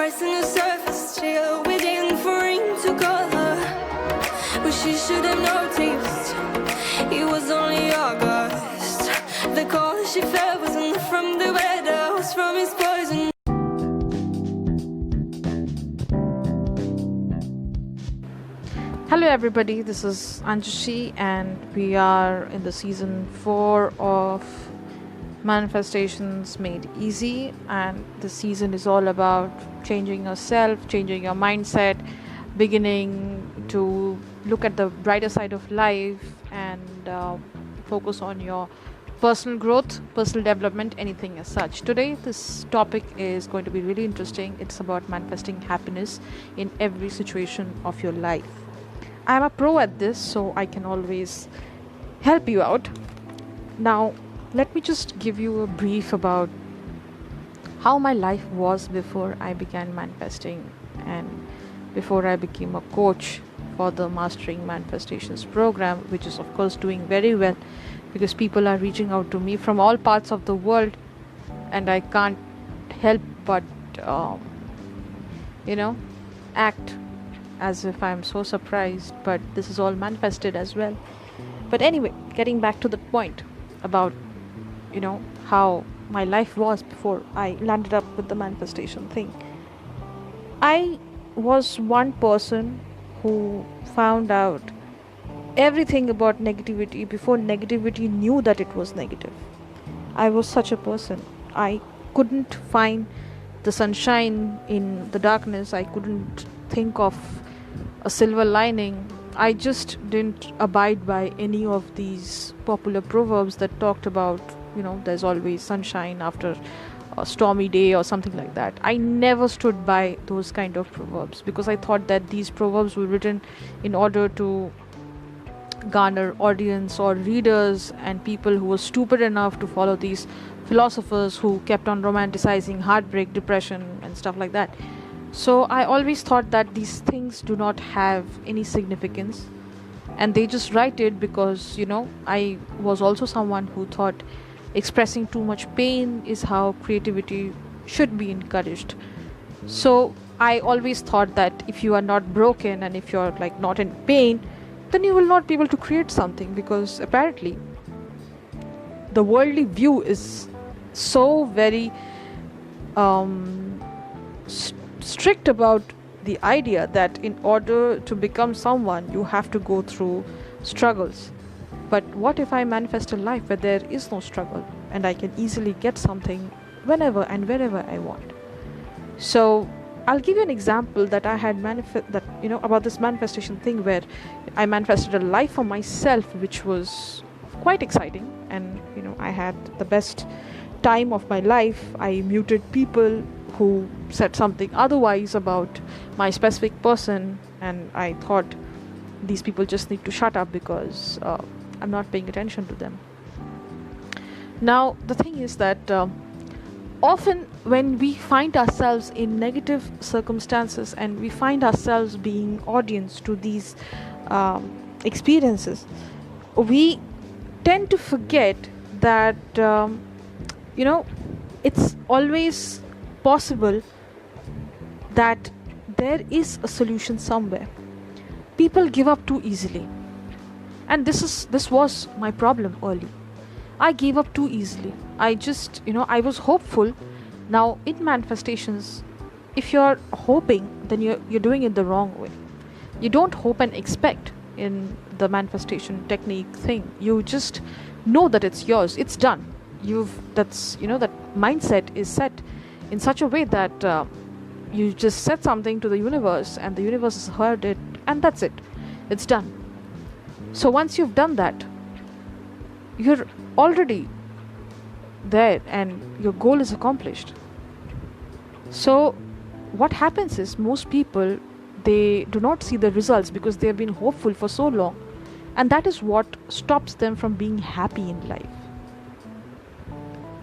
Pricing the surface, still waiting for him to call her. But she should have noticed it was only August. The call she felt wasn't from the weather, was from his poison. Hello everybody, this is Anjushi and we are in the season 4 of Manifestations Made Easy, and the season is all about changing yourself, changing your mindset, beginning to look at the brighter side of life and focus on your personal growth, personal development, anything as such. Today this topic is going to be really interesting. It's about manifesting happiness in every situation of your life. I'm a pro at this, so I can always help you out. Now, let me just give you a brief about how my life was before I began manifesting and before I became a coach for the Mastering Manifestations program, which is of course doing very well because people are reaching out to me from all parts of the world, and I can't help but act as if I'm so surprised, but this is all manifested as well. But anyway, getting back to the point about how my life was before I landed up with the manifestation thing. I was one person who found out everything about negativity before negativity knew that it was negative. I was such a person. I couldn't find the sunshine in the darkness. I couldn't think of a silver lining. I just didn't abide by any of these popular proverbs that talked about, there's always sunshine after a stormy day or something like that. I never stood by those kind of proverbs because I thought that these proverbs were written in order to garner audience or readers and people who were stupid enough to follow these philosophers who kept on romanticizing heartbreak, depression and stuff like that. So I always thought that these things do not have any significance, and they just write it because I was also someone who thought expressing too much pain is how creativity should be encouraged. So I always thought that if you are not broken and if you're not in pain, then you will not be able to create something, because apparently the worldly view is so very strict about the idea that in order to become someone you have to go through struggles. But what if I manifest a life where there is no struggle and I can easily get something whenever and wherever I want? So I'll give you an example that I had about this manifestation thing, where I manifested a life for myself which was quite exciting, and I had the best time of my life. I muted people who said something otherwise about my specific person, and I thought these people just need to shut up because I'm not paying attention to them. Now the thing is that often when we find ourselves in negative circumstances and we find ourselves being audience to these experiences, we tend to forget that it's always possible that there is a solution somewhere. People give up too easily, and this was my problem early. I gave up too easily. I just I was hopeful. Now in manifestations, if you're hoping, then you're doing it the wrong way. You don't hope and expect in the manifestation technique thing. You just know that it's yours, it's done. That mindset is set in such a way that you just said something to the universe and the universe has heard it, and that's it. It's done. So once you've done that, you're already there and your goal is accomplished. So what happens is, most people, they do not see the results because they have been hopeful for so long, and that is what stops them from being happy in life.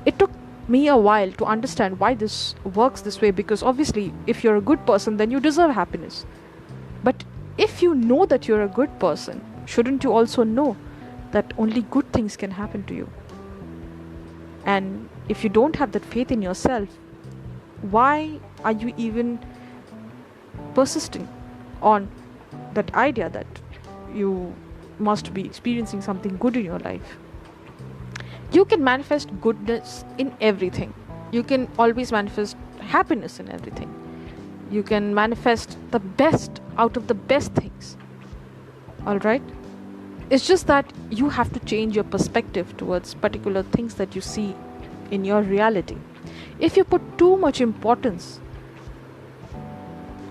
It took me a while to understand why this works this way, because obviously if you're a good person, then you deserve happiness. But if you know that you're a good person, shouldn't you also know that only good things can happen to you? And if you don't have that faith in yourself, why are you even persisting on that idea that you must be experiencing something good in your life. You can manifest goodness in everything. You can always manifest happiness in everything. You can manifest the best out of the best things. Alright? It's just that you have to change your perspective towards particular things that you see in your reality. If you put too much importance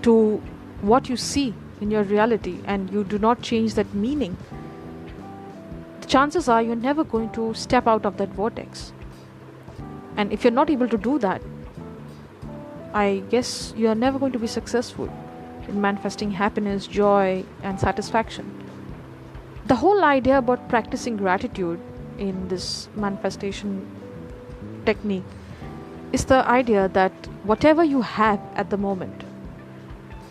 to what you see in your reality and you do not change that meaning, the chances are you're never going to step out of that vortex. And if you're not able to do that, I guess you are never going to be successful in manifesting happiness, joy, and satisfaction. The whole idea about practicing gratitude in this manifestation technique is the idea that whatever you have at the moment,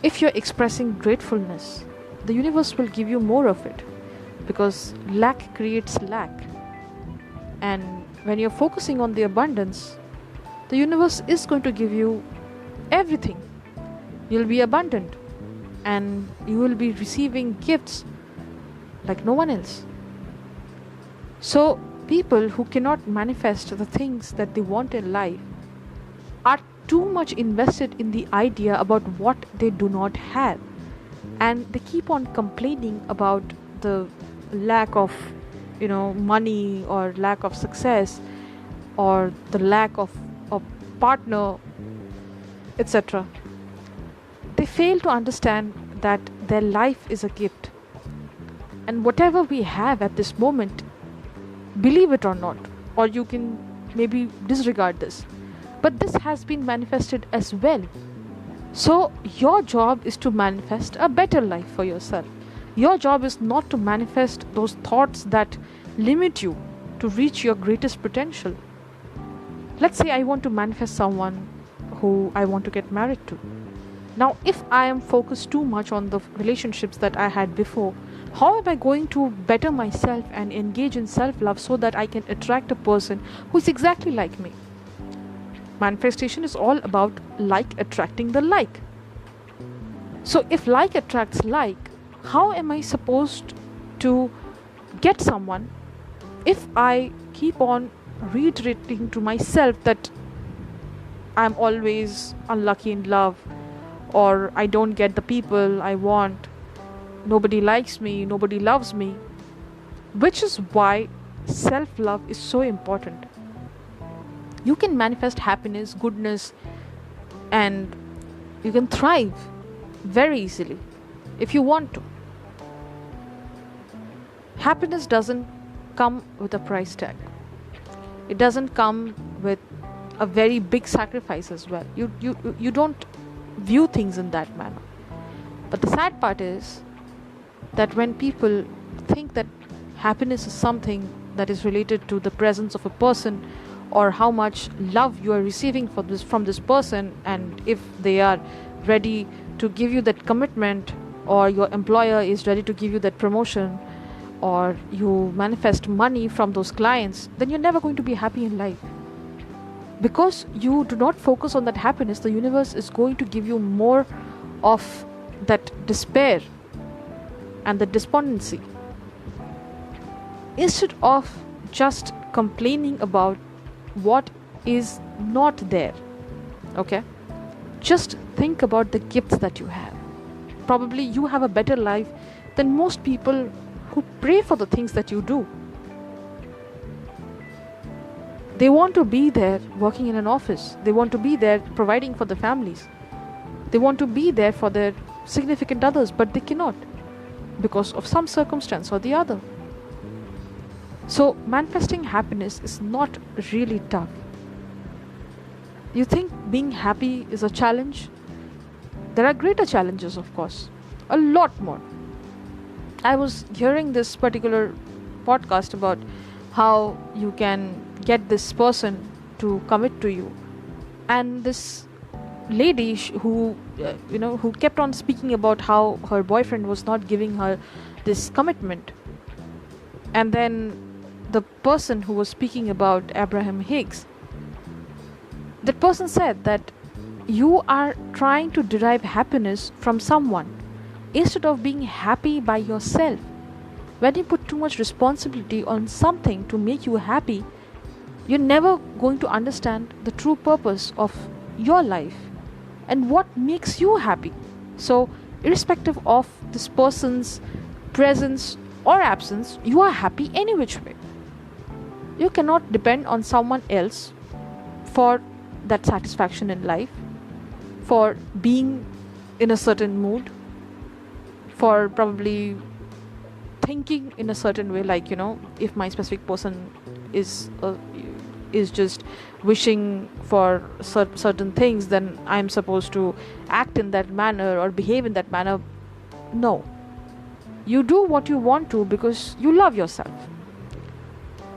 if you're expressing gratefulness, the universe will give you more of it, because lack creates lack. And when you're focusing on the abundance, the universe is going to give you everything. You'll be abundant and you will be receiving gifts like no one else. So people who cannot manifest the things that they want in life are too much invested in the idea about what they do not have, and they keep on complaining about the lack of money, or lack of success, or the lack of a partner, etc. They fail to understand that their life is a gift, and whatever we have at this moment, believe it or not, or you can maybe disregard this, but this has been manifested as well. So your job is to manifest a better life for yourself. Your job is not to manifest those thoughts that limit you to reach your greatest potential. Let's say I want to manifest someone who I want to get married to. Now, if I am focused too much on the relationships that I had before, how am I going to better myself and engage in self-love so that I can attract a person who is exactly like me? Manifestation is all about like attracting the like. So if like attracts like, how am I supposed to get someone if I keep on reiterating to myself that I'm always unlucky in love, or I don't get the people I want, nobody likes me, nobody loves me? Which is why self-love is so important. You can manifest happiness, goodness, and you can thrive very easily if you want to. Happiness doesn't come with a price tag. It doesn't come with a very big sacrifice as well. You don't view things in that manner. But the sad part is that when people think that happiness is something that is related to the presence of a person, or how much love you are receiving from this person, and if they are ready to give you that commitment, or your employer is ready to give you that promotion, or you manifest money from those clients, then you're never going to be happy in life. Because you do not focus on that happiness, the universe is going to give you more of that despair and the despondency. Instead of just complaining about what is not there, okay, just think about the gifts that you have. Probably you have a better life than most people who pray for the things that you do. They want to be there working in an office. They want to be there providing for the families. They want to be there for their significant others, but they cannot because of some circumstance or the other. So manifesting happiness is not really tough. You think being happy is a challenge? There are greater challenges, of course, a lot more. I was hearing this particular podcast about how you can get this person to commit to you, and this lady who kept on speaking about how her boyfriend was not giving her this commitment. And then the person who was speaking about Abraham Hicks, that person said that you are trying to derive happiness from someone instead of being happy by yourself. When you put too much responsibility on something to make you happy, you're never going to understand the true purpose of your life and what makes you happy. So, irrespective of this person's presence or absence, you are happy any which way. You cannot depend on someone else for that satisfaction in life, for being in a certain mood, for probably thinking in a certain way, like, if my specific person is is just wishing for certain things, then I'm supposed to act in that manner or behave in that manner. No, you do what you want to because you love yourself.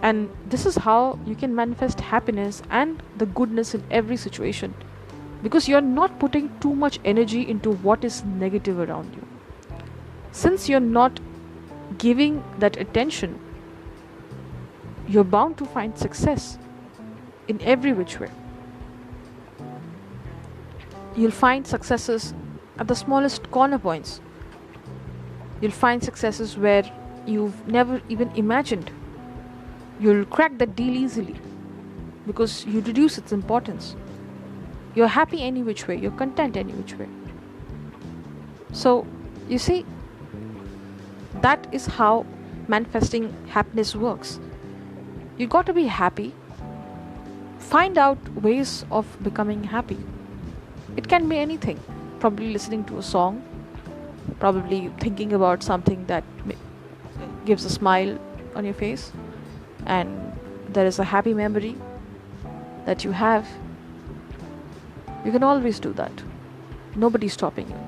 And this is how you can manifest happiness and the goodness in every situation, because you're not putting too much energy into what is negative around you. Since you're not giving that attention, you're bound to find success in every which way. You'll find successes at the smallest corner points. You'll find successes where you've never even imagined. You'll crack that deal easily because you reduce its importance. You're happy any which way, you're content any which way. So, you see, that is how manifesting happiness works. You got to be happy. Find out ways of becoming happy. It can be anything. Probably listening to a song, probably thinking about something that gives a smile on your face, and there is a happy memory that you have. You can always do that. Nobody's stopping you.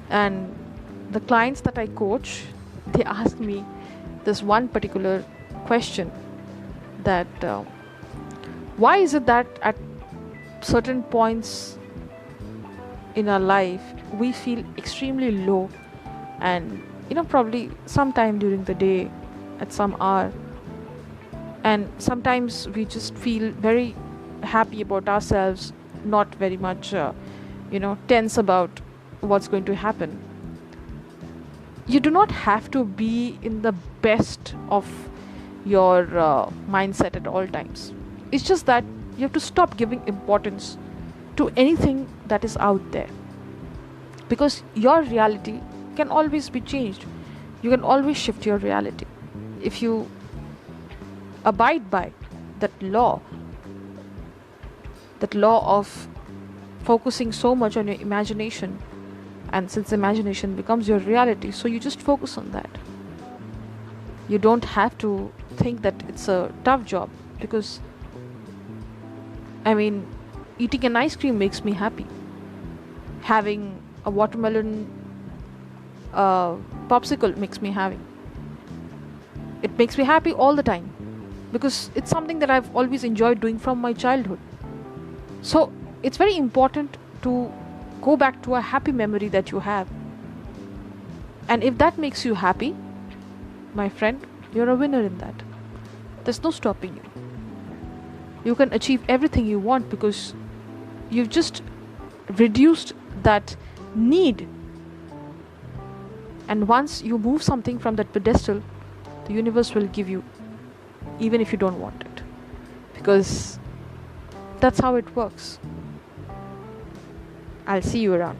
And the clients that I coach, they ask me this one particular question, that why is it that at certain points in our life we feel extremely low, and probably sometime during the day at some hour, and sometimes we just feel very happy about ourselves, not very much tense about what's going to happen. You do not have to be in the best of your mindset at all times. It's just that you have to stop giving importance to anything that is out there, because your reality can always be changed. You can always shift your reality if you abide by that law of focusing so much on your imagination. And since imagination becomes your reality, so you just focus on that. You don't have to think that it's a tough job, because eating an ice cream makes me happy. Having a watermelon popsicle makes me happy. It makes me happy all the time because it's something that I've always enjoyed doing from my childhood. So it's very important to go back to a happy memory that you have. And if that makes you happy, my friend, you're a winner in that. There's no stopping you. You can achieve everything you want because you've just reduced that need. And once you move something from that pedestal, the universe will give you, even if you don't want it. Because that's how it works. I'll see you around.